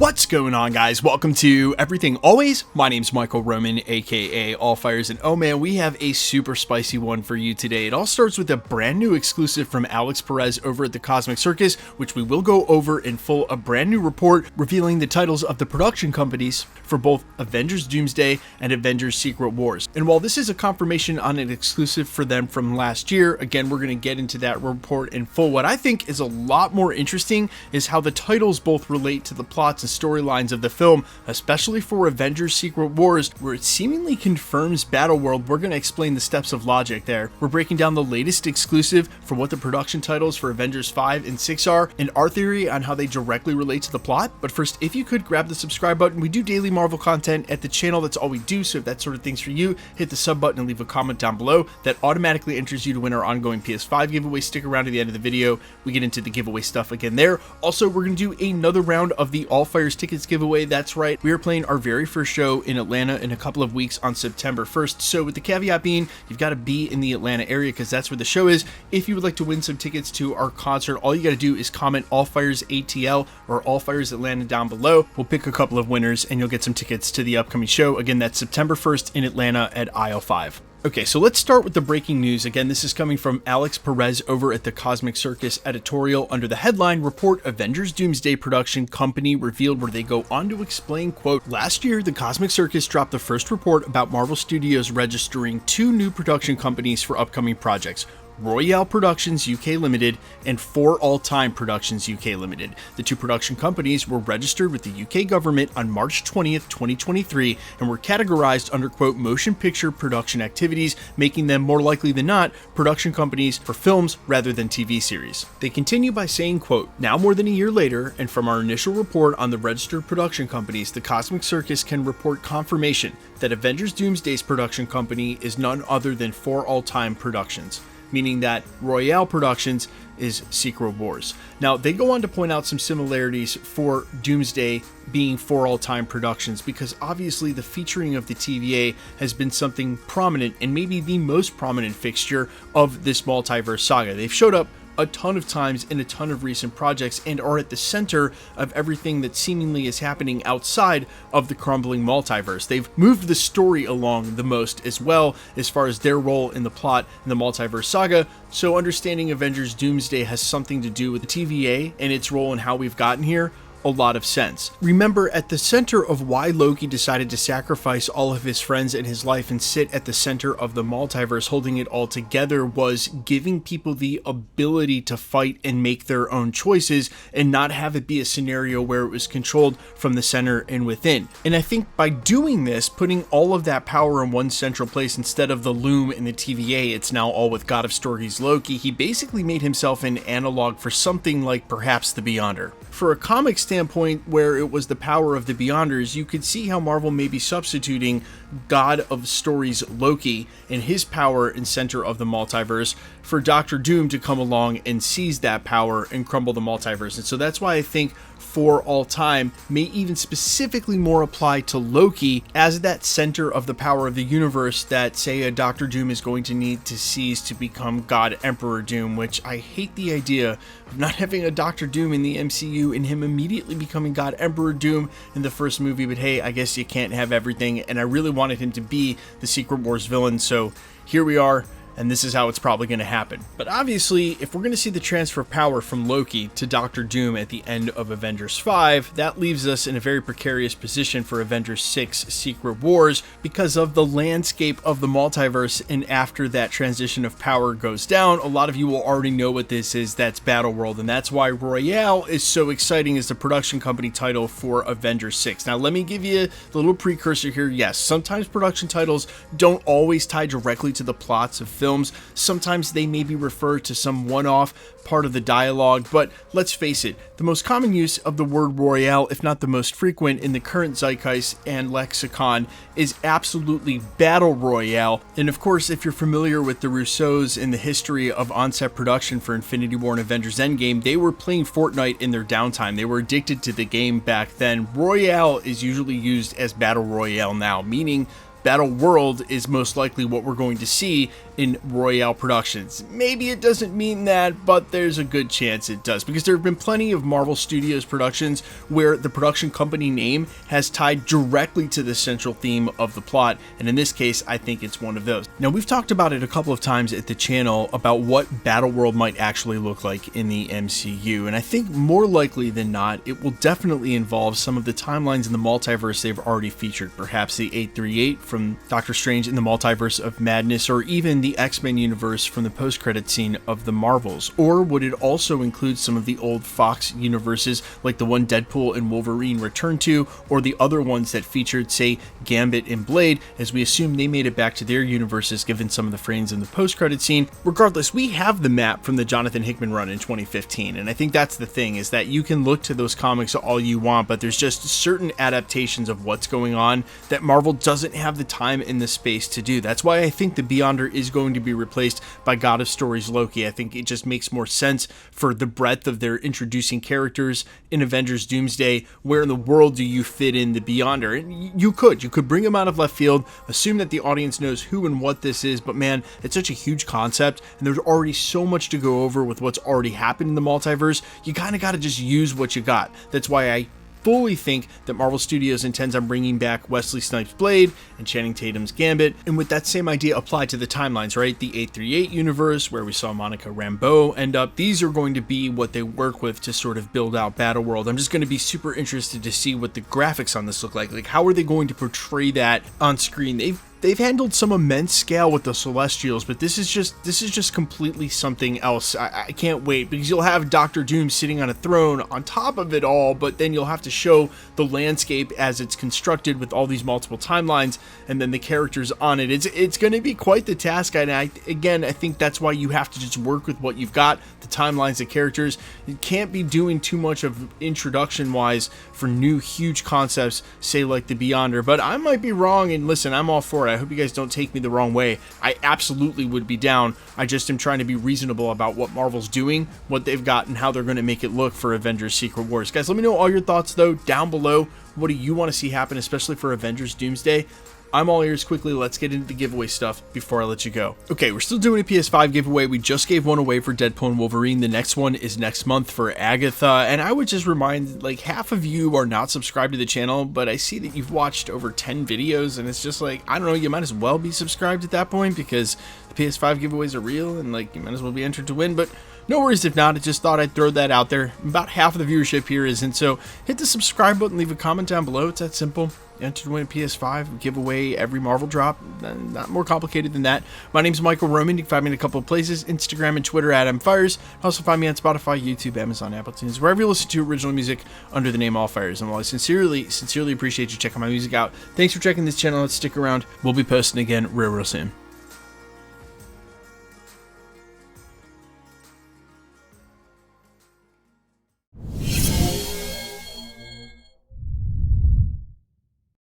What's going on, guys? Welcome to Everything Always. My name's Michael Roman, aka All Fires, and oh man, we have a super spicy one for you today. It all starts with a brand new exclusive from Alex Perez over at the Cosmic Circus, which we will go over in full. A brand new report revealing the titles of the production companies for both Avengers Doomsday and Avengers Secret Wars. And while this is a confirmation on an exclusive for them from last year, again, we're going to get into that report in full. What I think is a lot more interesting is how the titles both relate to the plots and storylines of the film, especially for Avengers Secret Wars, where it seemingly confirms Battleworld. We're going to explain the steps of logic there. We're breaking down the latest exclusive for what the production titles for Avengers 5 and 6 are, and our theory on how they directly relate to the plot. But first, if you could grab the subscribe button. We do daily Marvel content at the channel. That's all we do. So if that sort of thing's for you, hit the sub button and leave a comment down below. That automatically enters you to win our ongoing PS5 giveaway. Stick around to the end of the video. We get into the giveaway stuff again there. Also, we're going to do another round of the All Fires tickets giveaway. That's right, we are playing our very first show in Atlanta in a couple of weeks on September 1st. So with the caveat being, you've got to be in the Atlanta area because that's where the show is. If you would like to win some tickets to our concert, all you got to do is comment All Fires ATL or All Fires Atlanta down below. We'll pick a couple of winners and you'll get some tickets to the upcoming show. Again, that's September 1st in Atlanta at aisle 5. Okay, so let's start with the breaking news. Again, this is coming from Alex Perez over at the Cosmic Circus editorial under the headline, Report Avengers Doomsday Production Company Revealed, where they go on to explain, quote, last year, the Cosmic Circus dropped the first report about Marvel Studios registering 2 new production companies for upcoming projects. Royale Productions UK Limited and For All Time Productions UK Limited. The 2 production companies were registered with the UK government on March 20th, 2023 and were categorized under, quote, motion picture production activities, making them more likely than not production companies for films rather than TV series. They continue by saying, quote, now more than a year later, and from our initial report on the registered production companies, the Cosmic Circus can report confirmation that Avengers Doomsday's production company is none other than For All Time Productions, meaning that Royale Productions is Secret Wars. Now, they go on to point out some similarities for Doomsday being For All Time Productions, because obviously the featuring of the TVA has been something prominent and maybe the most prominent fixture of this multiverse saga. They've showed up a ton of times in a ton of recent projects and are at the center of everything that seemingly is happening outside of the crumbling multiverse. They've moved the story along the most as well as far as their role in the plot in the multiverse saga. So understanding Avengers Doomsday has something to do with the TVA and its role in how we've gotten here a lot of sense. Remember, at the center of why Loki decided to sacrifice all of his friends in his life and sit at the center of the multiverse holding it all together was giving people the ability to fight and make their own choices and not have it be a scenario where it was controlled from the center and within. And I think by doing this, putting all of that power in one central place instead of the Loom and the TVA, it's now all with God of Stories Loki, he basically made himself an analog for something like perhaps the Beyonder. For a comic standpoint where it was the power of the Beyonders, you could see how Marvel may be substituting God of Stories Loki and his power and center of the multiverse for Doctor Doom to come along and seize that power and crumble the multiverse. And so that's why I think For All Time may even specifically more apply to Loki as that center of the power of the universe that, say, a Doctor Doom is going to need to seize to become God Emperor Doom, which I hate the idea of not having a Doctor Doom in the MCU and him immediately becoming God Emperor Doom in the first movie, but hey, I guess you can't have everything, and I really wanted him to be the Secret Wars villain, so here we are. And this is how it's probably going to happen. But obviously, if we're going to see the transfer of power from Loki to Doctor Doom at the end of Avengers 5, that leaves us in a very precarious position for Avengers 6 Secret Wars because of the landscape of the multiverse. And after that transition of power goes down, a lot of you will already know what this is. That's Battleworld. And that's why Royale is so exciting as the production company title for Avengers 6. Now, let me give you a little precursor here. Yes, sometimes production titles don't always tie directly to the plots of films. Sometimes they maybe refer to some one-off part of the dialogue, but let's face it, the most common use of the word Royale, if not the most frequent in the current zeitgeist and lexicon, is absolutely Battle Royale. And of course, if you're familiar with the Russos and the history of on-set production for Infinity War and Avengers Endgame, they were playing Fortnite in their downtime. They were addicted to the game back then. Royale is usually used as Battle Royale now, meaning Battle World is most likely what we're going to see in Royale Productions. Maybe it doesn't mean that, but there's a good chance it does, because there have been plenty of Marvel Studios productions where the production company name has tied directly to the central theme of the plot, and in this case, I think it's one of those. Now, we've talked about it a couple of times at the channel about what Battle World might actually look like in the MCU, and I think more likely than not, it will definitely involve some of the timelines in the multiverse they've already featured, perhaps the 838 from Doctor Strange in the Multiverse of Madness, or even the X-Men universe from the post-credit scene of the Marvels. Or would it also include some of the old Fox universes, like the one Deadpool and Wolverine returned to, or the other ones that featured, say, Gambit and Blade, as we assume they made it back to their universes given some of the frames in the post-credit scene? Regardless, we have the map from the Jonathan Hickman run in 2015, and I think that's the thing, is that you can look to those comics all you want, but there's just certain adaptations of what's going on that Marvel doesn't have the time and the space to do. That's why I think the Beyonder is going to be replaced by God of Stories Loki. I think it just makes more sense for the breadth of their introducing characters in Avengers Doomsday. Where in the world do you fit in the Beyonder? And you could bring them out of left field, assume that the audience knows who and what this is, but man, it's such a huge concept, and there's already so much to go over with what's already happened in the multiverse. You kind of got to just use what you got. That's why I fully think that Marvel Studios intends on bringing back Wesley Snipes' Blade and Channing Tatum's Gambit, and with that same idea applied to the timelines, right? The 838 universe, where we saw Monica Rambeau end up, these are going to be what they work with to sort of build out Battle World. I'm just going to be super interested to see what the graphics on this look like. Like, how are they going to portray that on screen? They've handled some immense scale with the Celestials, but this is just completely something else. I can't wait, because you'll have Doctor Doom sitting on a throne on top of it all, but then you'll have to show the landscape as it's constructed with all these multiple timelines and then the characters on it. It's going to be quite the task, and I think that's why you have to just work with what you've got, the timelines, the characters. You can't be doing too much of introduction-wise for new huge concepts, say like the Beyonder, but I might be wrong, and listen, I'm all for it. I hope you guys don't take me the wrong way. I absolutely would be down. I just am trying to be reasonable about what Marvel's doing, what they've got, and how they're going to make it look for Avengers Secret Wars. Guys, let me know all your thoughts, though, down below. What do you want to see happen, especially for Avengers Doomsday? I'm all ears. Quickly, let's get into the giveaway stuff before I let you go. Okay, we're still doing a PS5 giveaway. We just gave one away for Deadpool and Wolverine. The next one is next month for Agatha. And I would just remind, like, half of you are not subscribed to the channel, but I see that you've watched over 10 videos, and it's just like, I don't know, you might as well be subscribed at that point, because the PS5 giveaways are real, and like, you might as well be entered to win. But no worries if not. I just thought I'd throw that out there. About half of the viewership here isn't, so hit the subscribe button, leave a comment down below. It's that simple. Enter to win a PS5, give away every Marvel drop. Not more complicated than that. My name's Michael Roman. You can find me in a couple of places, Instagram and Twitter at MFires. Also find me on Spotify, YouTube, Amazon, Apple Tunes, wherever you listen to original music under the name All Fires. And while I sincerely appreciate you checking my music out, thanks for checking this channel. Let's stick around. We'll be posting again real soon.